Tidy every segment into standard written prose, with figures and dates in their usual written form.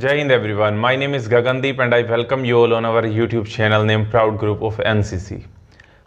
Jai Hind everyone, my name is Gagandeep and I welcome you all on our YouTube channel named Proud Group of NCC।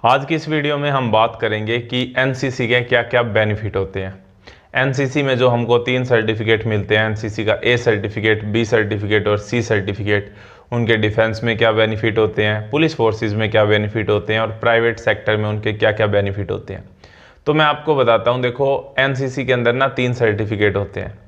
आज की इस video में हम बात करेंगे कि NCC के क्या क्या बेनिफिट होते हैं। NCC में जो हमको 3 सर्टिफिकेट मिलते हैं, NCC का A सर्टिफिकेट, B सर्टिफिकेट और C सर्टिफिकेट, उनके डिफेंस में क्या बेनिफिट होते हैं, पुलिस फोर्सेस में क्या बेनिफिट होते हैं और प्राइवेट सेक्टर में उनके क्या क्या बेनिफिट होते हैं। तो मैं आपको बताता हूँ। देखो, NCC के अंदर ना 3 सर्टिफिकेट होते हैं,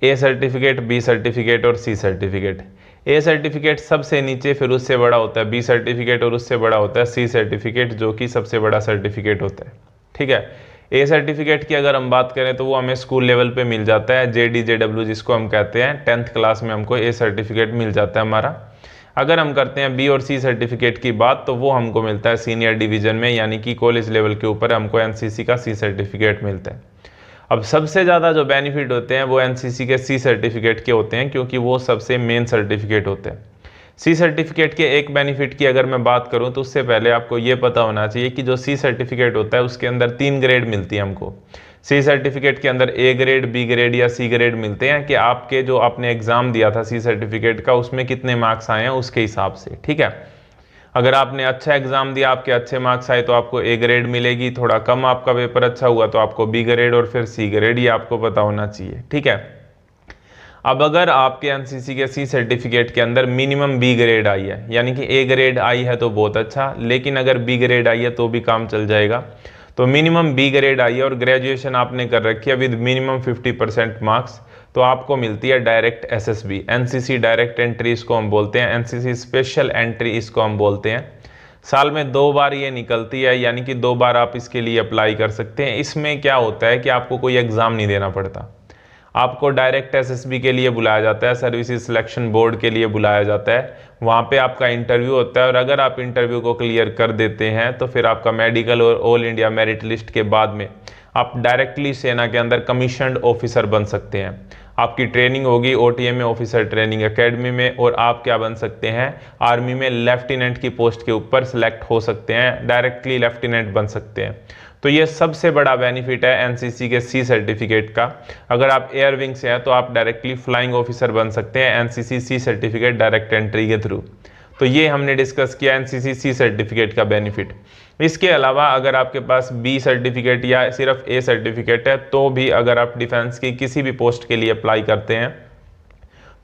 ए सर्टिफिकेट, बी सर्टिफिकेट और सी सर्टिफिकेट। ए सर्टिफिकेट सबसे नीचे, फिर उससे बड़ा होता है बी सर्टिफिकेट और उससे बड़ा होता है सी सर्टिफिकेट, जो कि सबसे बड़ा सर्टिफिकेट होता है। ठीक है। ए सर्टिफिकेट की अगर हम बात करें तो वो हमें स्कूल लेवल पे मिल जाता है, JD/JW जिसको हम कहते हैं। 10th क्लास में हमको ए सर्टिफिकेट मिल जाता है हमारा। अगर हम करते हैं बी और सी सर्टिफिकेट की बात, तो वो हमको मिलता है सीनियर डिवीजन में, यानी कि कॉलेज लेवल के ऊपर हमको NCC का सी सर्टिफिकेट मिलता है। अब सबसे ज़्यादा जो बेनिफिट होते हैं वो NCC के सी सर्टिफिकेट के होते हैं, क्योंकि वो सबसे मेन सर्टिफिकेट होते हैं। सी सर्टिफिकेट के एक बेनिफिट की अगर मैं बात करूं तो उससे पहले आपको ये पता होना चाहिए कि जो सी सर्टिफिकेट होता है उसके अंदर 3 ग्रेड मिलती है हमको। सी सर्टिफिकेट के अंदर ए ग्रेड, बी ग्रेड या सी ग्रेड मिलते हैं कि आपके जो आपने एग्ज़ाम दिया था सी सर्टिफिकेट का, उसमें कितने मार्क्स आए हैं उसके हिसाब से। ठीक है। अगर आपने अच्छा एग्जाम दिया, आपके अच्छे मार्क्स आए तो आपको ए ग्रेड मिलेगी, थोड़ा कम आपका पेपर अच्छा हुआ तो आपको बी ग्रेड और फिर सी ग्रेड, ये आपको पता होना चाहिए। ठीक है। अब अगर आपके NCC के सी सर्टिफिकेट के अंदर मिनिमम बी ग्रेड आई है, यानी कि ए ग्रेड आई है तो बहुत अच्छा, लेकिन अगर बी ग्रेड आई है तो भी काम चल जाएगा। तो मिनिमम बी ग्रेड आई है और ग्रेजुएशन आपने कर रखी है विद मिनिमम 50% मार्क्स, तो आपको मिलती है direct SSB, NCC direct entry इसको हम बोलते हैं, NCC स्पेशल एंट्री इसको हम बोलते हैं। साल में 2 बार ये निकलती है, यानी कि 2 बार आप इसके लिए अप्लाई कर सकते हैं। इसमें क्या होता है कि आपको कोई एग्ज़ाम नहीं देना पड़ता, आपको डायरेक्ट SSB के लिए बुलाया जाता है, सर्विसेज सिलेक्शन बोर्ड के लिए बुलाया जाता है। वहाँ पे आपका इंटरव्यू होता है और अगर आप इंटरव्यू को क्लियर कर देते हैं तो फिर आपका मेडिकल और ऑल इंडिया मेरिट लिस्ट के बाद में आप डायरेक्टली सेना के अंदर कमीशन्ड ऑफिसर बन सकते हैं। आपकी ट्रेनिंग होगी OTM में, ऑफिसर ट्रेनिंग एकेडमी में, और आप क्या बन सकते हैं, आर्मी में लेफ्टिनेंट की पोस्ट के ऊपर सेलेक्ट हो सकते हैं, डायरेक्टली लेफ्टिनेंट बन सकते हैं। तो ये सबसे बड़ा बेनिफिट है NCC के सी सर्टिफिकेट का। अगर आप एयर विंग से हैं तो आप डायरेक्टली फ्लाइंग ऑफिसर बन सकते हैं NCC C certificate direct entry के थ्रू। तो ये हमने डिस्कस किया NCC सी सर्टिफिकेट का बेनिफिट। इसके अलावा अगर आपके पास B सर्टिफिकेट या सिर्फ A सर्टिफिकेट है तो भी अगर आप डिफेंस की किसी भी पोस्ट के लिए अप्लाई करते हैं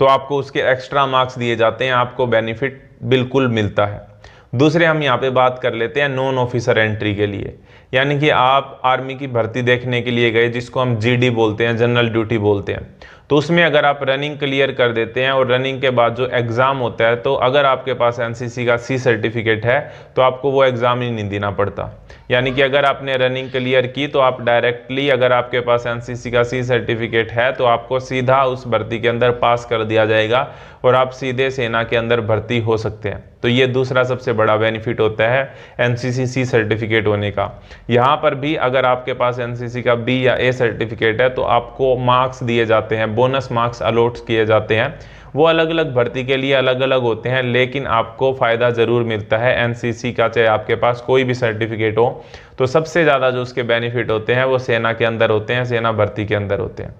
तो आपको उसके एक्स्ट्रा मार्क्स दिए जाते हैं, आपको बेनिफिट बिल्कुल मिलता है। दूसरे हम यहाँ पे बात कर लेते हैं नॉन ऑफिसर एंट्री के लिए, यानी कि आप आर्मी की भर्ती देखने के लिए गए, जिसको हम GD बोलते हैं, जनरल ड्यूटी बोलते हैं। तो उसमें अगर आप रनिंग क्लियर कर देते हैं और रनिंग के बाद जो एग्ज़ाम होता है, तो अगर आपके पास NCC का सी सर्टिफिकेट है तो आपको वो एग्ज़ाम ही नहीं देना पड़ता। यानी कि अगर आपने रनिंग क्लियर की तो आप डायरेक्टली, अगर आपके पास NCC का सी सर्टिफिकेट है तो आपको सीधा उस भर्ती के अंदर पास कर दिया जाएगा और आप सीधे सेना के अंदर भर्ती हो सकते हैं। तो ये दूसरा सबसे बड़ा बेनिफिट होता है NCC सी सर्टिफिकेट होने का। यहाँ पर भी अगर आपके पास NCC का B या A सर्टिफिकेट है तो आपको मार्क्स दिए जाते हैं, बोनस मार्क्स अलॉट किए जाते हैं। वो अलग अलग भर्ती के लिए अलग अलग होते हैं, लेकिन आपको फ़ायदा ज़रूर मिलता है NCC का, चाहे आपके पास कोई भी सर्टिफिकेट हो। तो सबसे ज़्यादा जो उसके बेनिफिट होते हैं वो सेना के अंदर होते हैं, सेना भर्ती के अंदर होते हैं।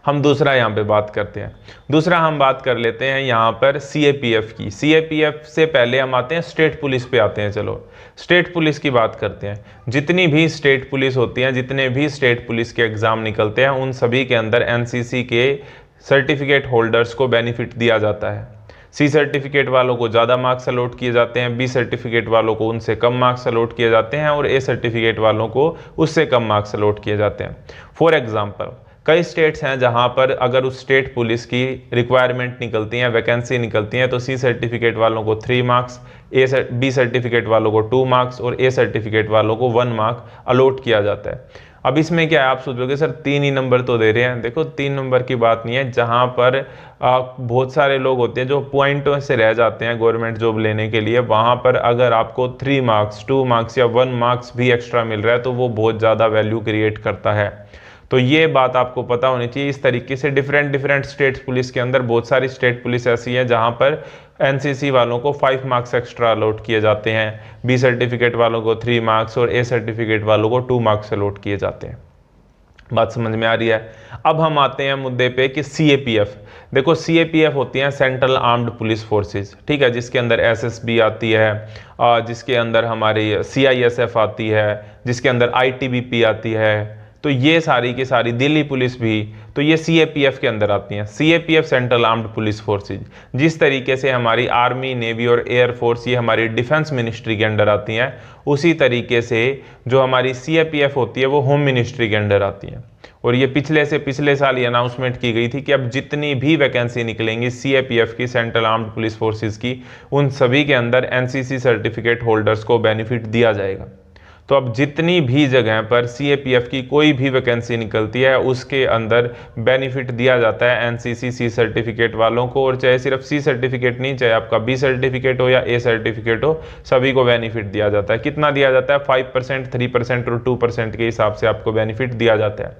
हम दूसरा यहाँ पे बात करते हैं। दूसरा हम बात कर लेते हैं यहाँ पर CAPF की। CAPF से पहले हम आते हैं स्टेट पुलिस पे आते हैं। चलो स्टेट पुलिस की बात करते हैं। जितनी भी स्टेट पुलिस होती हैं, जितने भी स्टेट पुलिस के एग्ज़ाम निकलते हैं, उन सभी के अंदर NCC के सर्टिफिकेट होल्डर्स को बेनिफिट दिया जाता है। सी सर्टिफिकेट वालों को ज़्यादा मार्क्स अलॉट किए जाते हैं, B सर्टिफिकेट वालों को उनसे कम मार्क्स अलॉट किए जाते हैं और A सर्टिफिकेट वालों को उससे कम मार्क्स अलॉट किए जाते हैं। फॉर एग्जाम्पल, कई स्टेट्स हैं जहां पर अगर उस स्टेट पुलिस की रिक्वायरमेंट निकलती है, वैकेंसी निकलती है, तो सी सर्टिफिकेट वालों को 3 मार्क्स, B सर्टिफिकेट वालों को 2 मार्क्स और A सर्टिफिकेट वालों को 1 मार्क अलॉट किया जाता है। अब इसमें क्या है, आप सोचोगे सर 3 ही नंबर तो दे रहे हैं। देखो 3 नंबर की बात नहीं है। जहां पर बहुत सारे लोग होते हैं जो पॉइंटों से रह जाते हैं गवर्नमेंट जॉब लेने के लिए, वहां पर अगर आपको 3 मार्क्स, 2 मार्क्स या 1 मार्क्स भी एक्स्ट्रा मिल रहा है तो वो बहुत ज़्यादा वैल्यू क्रिएट करता है। तो ये बात आपको पता होनी चाहिए। इस तरीके से डिफरेंट स्टेट पुलिस के अंदर बहुत सारी स्टेट पुलिस ऐसी है जहां पर NCC वालों को 5 मार्क्स एक्स्ट्रा अलॉट किए जाते हैं, B सर्टिफिकेट वालों को 3 मार्क्स और A सर्टिफिकेट वालों को 2 मार्क्स अलॉट किए जाते हैं। बात समझ में आ रही है। अब हम आते हैं मुद्दे पे कि सीएपीएफ। देखो सीएपीएफ होती है सेंट्रल आर्म्ड पुलिस फोर्सेस, ठीक है, जिसके अंदर एसएसबी आती है, जिसके अंदर हमारी सीआईएसएफ आती है, जिसके अंदर आईटीबीपी आती है। तो ये सारी की सारी, दिल्ली पुलिस भी, तो ये सीएपीएफ के अंदर आती हैं। CAPF central armed police forces. जिस तरीके से हमारी आर्मी, नेवी और एयर फोर्स ये हमारी डिफेंस मिनिस्ट्री के अंडर आती हैं, उसी तरीके से जो हमारी सीएपीएफ होती है वो होम मिनिस्ट्री के अंडर आती है। और ये पिछले साल ये अनाउंसमेंट की गई थी कि अब जितनी भी वैकेंसी निकलेंगी सीएपीएफ की, सेंट्रल आर्म्ड पुलिस फोर्सेज की, उन सभी के अंदर एनसीसी सर्टिफिकेट होल्डर्स को बेनिफिट दिया जाएगा। तो अब जितनी भी जगह पर सीएपीएफ की कोई भी वैकेंसी निकलती है उसके अंदर बेनिफिट दिया जाता है एनसीसी सी सर्टिफिकेट वालों को। और चाहे सिर्फ सी सर्टिफिकेट नहीं, चाहे आपका बी सर्टिफिकेट हो या ए सर्टिफिकेट हो, सभी को बेनिफिट दिया जाता है। कितना दिया जाता है? 5%, 3% और 2% के हिसाब से आपको बेनिफिट दिया जाता है।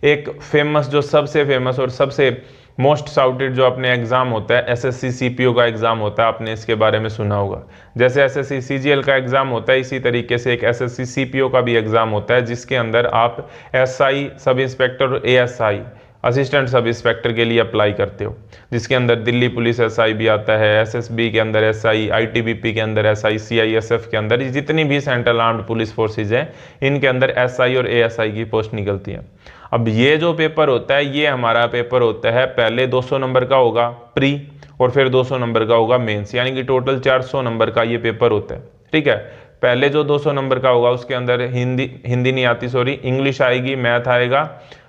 एक फेमस, जो सबसे फेमस और सबसे मोस्ट साउटेड जो अपने एग्जाम होता है, एसएससी सीपीओ का एग्जाम होता है, आपने इसके बारे में सुना होगा। जैसे एसएससी सीजीएल का एग्जाम होता है, इसी तरीके से एक एसएससी सीपीओ का भी एग्जाम होता है, जिसके अंदर आप एसआई सब इंस्पेक्टर और एएसआई असिस्टेंट सब इंस्पेक्टर के लिए अप्लाई करते हो, जिसके अंदर दिल्ली पुलिस एसआई भी आता है, एसएसबी के अंदर एसआई, आईटीबीपी के अंदर एसआई, सीआईएसएफ के अंदर, जितनी भी सेंट्रल आर्म्ड पुलिस फोर्सेज हैं इनके अंदर एसआई और एएसआई की पोस्ट निकलती है। अब ये जो पेपर होता है, ये हमारा पेपर होता है, पहले 200 नंबर का होगा प्री, और फिर 200 नंबर का होगा मेंस, यानी कि टोटल 400 नंबर का ये पेपर होता है, ठीक है। पहले जो 200 नंबर का होगा उसके अंदर हिंदी नहीं आती, सॉरी, इंग्लिश आएगी, मैथ आएगा,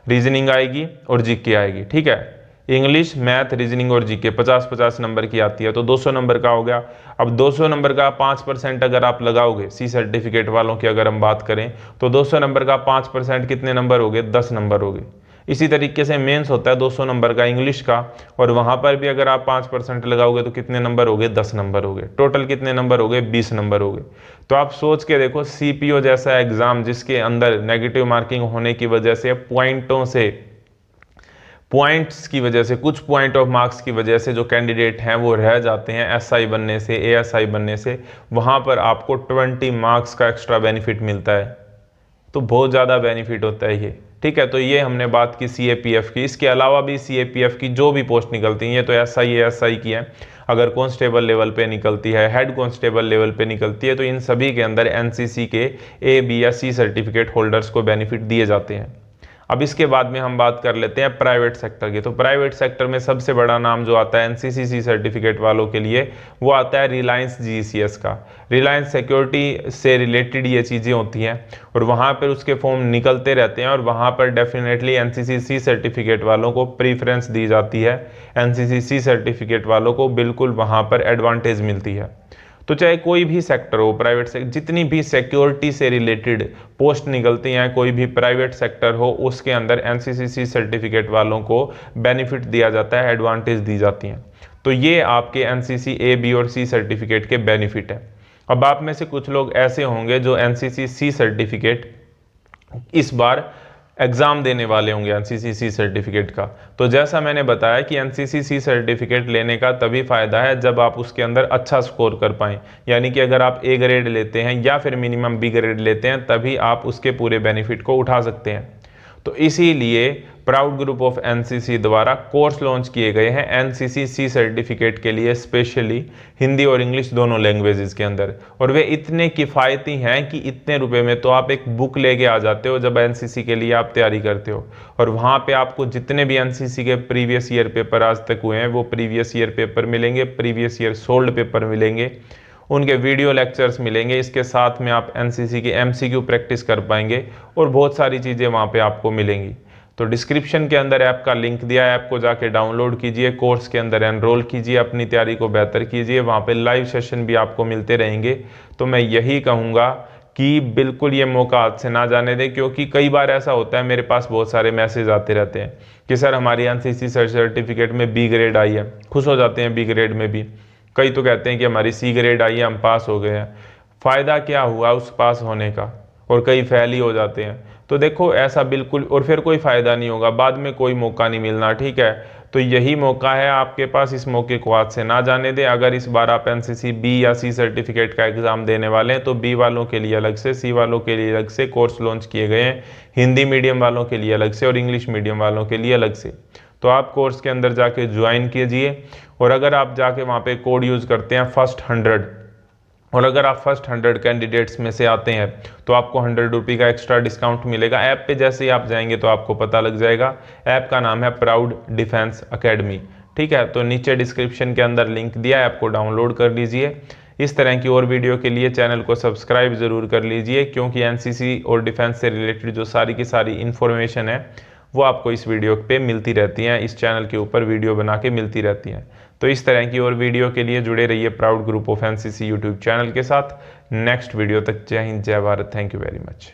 रीजनिंग आएगी और जीके आएगी, ठीक है। इंग्लिश, मैथ, रीजनिंग और जीके 50-50 नंबर की आती है, तो 200 नंबर का हो गया। अब 200 नंबर का 5% अगर आप लगाओगे, सी सर्टिफिकेट वालों की अगर हम बात करें, तो 200 नंबर का 5% कितने नंबर हो गए? 10 नंबर हो गए। इसी तरीके से मेंस होता है 200 नंबर का इंग्लिश का, और वहां पर भी अगर आप 5% लगाओगे तो कितने नंबर हो गए? 10 नंबर हो गए। टोटल कितने नंबर हो गए? 20 नंबर हो गए। तो आप सोच के देखो, सीपीओ जैसा एग्जाम जिसके अंदर नेगेटिव मार्किंग होने की वजह से, पॉइंट्स की वजह से, कुछ पॉइंट ऑफ मार्क्स की वजह से जो कैंडिडेट हैं वो रह जाते हैं एसआई बनने से, एएसआई बनने से, वहां पर आपको 20 मार्क्स का एक्स्ट्रा बेनिफिट मिलता है। तो बहुत ज़्यादा बेनिफिट होता है ये, ठीक है। तो ये हमने बात की सीएपीएफ की। इसके अलावा भी सीएपीएफ की जो भी पोस्ट निकलती हैं, ये तो एसआई एएसआई की है, अगर कांस्टेबल लेवल पे निकलती है, हेड कांस्टेबल लेवल पे निकलती है, तो इन सभी के अंदर एनसीसी के ए, बी या सी सर्टिफिकेट होल्डर्स को बेनिफिट दिए जाते हैं। अब इसके बाद में हम बात कर लेते हैं प्राइवेट सेक्टर की। तो प्राइवेट सेक्टर में सबसे बड़ा नाम जो आता है एनसीसी सर्टिफिकेट वालों के लिए, वो आता है रिलायंस जीसीएस का। रिलायंस सिक्योरिटी से रिलेटेड ये चीज़ें होती हैं, और वहाँ पर उसके फॉर्म निकलते रहते हैं, और वहाँ पर डेफिनेटली एनसीसी सर्टिफिकेट वालों को प्रीफरेंस दी जाती है। एनसीसी सर्टिफिकेट वालों को बिल्कुल वहाँ पर एडवांटेज मिलती है। तो चाहे कोई भी सेक्टर हो, प्राइवेट सेक्टर, जितनी भी सिक्योरिटी से रिलेटेड पोस्ट निकलती हैं, कोई भी प्राइवेट सेक्टर हो, उसके अंदर एनसीसी सर्टिफिकेट वालों को बेनिफिट दिया जाता है, एडवांटेज दी जाती हैं। तो ये आपके एनसीसी ए, बी और सी सर्टिफिकेट के बेनिफिट है। अब आप में से कुछ लोग ऐसे होंगे जो एनसीसी सी सर्टिफिकेट इस बार एग्जाम देने वाले होंगे, एनसीसी सी सर्टिफिकेट का। तो जैसा मैंने बताया कि एनसीसी सी सर्टिफिकेट लेने का तभी फायदा है जब आप उसके अंदर अच्छा स्कोर कर पाएं, यानी कि अगर आप ए ग्रेड लेते हैं या फिर मिनिमम बी ग्रेड लेते हैं, तभी आप उसके पूरे बेनिफिट को उठा सकते हैं। तो इसीलिए प्राउड ग्रुप ऑफ एनसीसी द्वारा कोर्स लॉन्च किए गए हैं एनसीसी सी सर्टिफिकेट के लिए, स्पेशली हिंदी और इंग्लिश दोनों लैंग्वेजेस के अंदर। और वे इतने किफ़ायती हैं कि इतने रुपए में तो आप एक बुक लेके आ जाते हो जब एनसीसी के लिए आप तैयारी करते हो, और वहाँ पे आपको जितने भी एनसीसी के प्रीवियस ईयर पेपर आज तक हुए हैं वो प्रीवियस ईयर पेपर मिलेंगे, प्रीवियस ईयर सोल्ड पेपर मिलेंगे, उनके वीडियो लेक्चर्स मिलेंगे। इसके साथ में आप एनसीसी की एमसीक्यू प्रैक्टिस कर पाएंगे, और बहुत सारी चीज़ें वहाँ पे आपको मिलेंगी। तो डिस्क्रिप्शन के अंदर ऐप का लिंक दिया है, ऐप को जाके डाउनलोड कीजिए, कोर्स के अंदर एनरोल कीजिए, अपनी तैयारी को बेहतर कीजिए। वहाँ पे लाइव सेशन भी आपको मिलते रहेंगे। तो मैं यही कहूँगा कि बिल्कुल ये मौका हाथ से ना जाने दें, क्योंकि कई बार ऐसा होता है, मेरे पास बहुत सारे मैसेज आते रहते हैं कि सर हमारी एनसीसी सर्टिफिकेट में बी ग्रेड आई है, खुश हो जाते हैं बी ग्रेड में भी। कई तो कहते हैं कि हमारी सी ग्रेड आई है, हम पास हो गए हैं। फ़ायदा क्या हुआ उस पास होने का, और कई फेल ही हो जाते हैं। तो देखो ऐसा बिल्कुल, और फिर कोई फ़ायदा नहीं होगा, बाद में कोई मौका नहीं मिलना, ठीक है। तो यही मौका है आपके पास, इस मौके को हाथ से ना जाने दें। अगर इस बार आप एनसीसी बी या सी सर्टिफिकेट का एग्ज़ाम देने वाले हैं तो बी वालों के लिए अलग से, सी वालों के लिए अलग से कोर्स लॉन्च किए गए हैं, हिंदी मीडियम वालों के लिए अलग से और इंग्लिश मीडियम वालों के लिए अलग से। तो आप कोर्स के अंदर जाके ज्वाइन कीजिए, और अगर आप जाके वहाँ पे कोड यूज़ करते हैं फर्स्ट 100, और अगर आप फर्स्ट 100 कैंडिडेट्स में से आते हैं तो आपको 100 रुपये का एक्स्ट्रा डिस्काउंट मिलेगा। ऐप पे जैसे ही आप जाएंगे तो आपको पता लग जाएगा। ऐप का नाम है प्राउड डिफेंस एकेडमी, ठीक है। तो नीचे डिस्क्रिप्शन के अंदर लिंक दिया है, ऐप को डाउनलोड कर लीजिए। इस तरह की और वीडियो के लिए चैनल को सब्सक्राइब ज़रूर कर लीजिए, क्योंकि एनसीसी और डिफेंस से रिलेटेड जो सारी की सारी इन्फॉर्मेशन है वो आपको इस वीडियो पे मिलती रहती हैं, इस चैनल के ऊपर वीडियो बना के मिलती रहती हैं। तो इस तरह की और वीडियो के लिए जुड़े रहिए proud group of NCC YouTube channel के साथ। नेक्स्ट वीडियो तक जय हिंद, जय Bharat, thank you very much.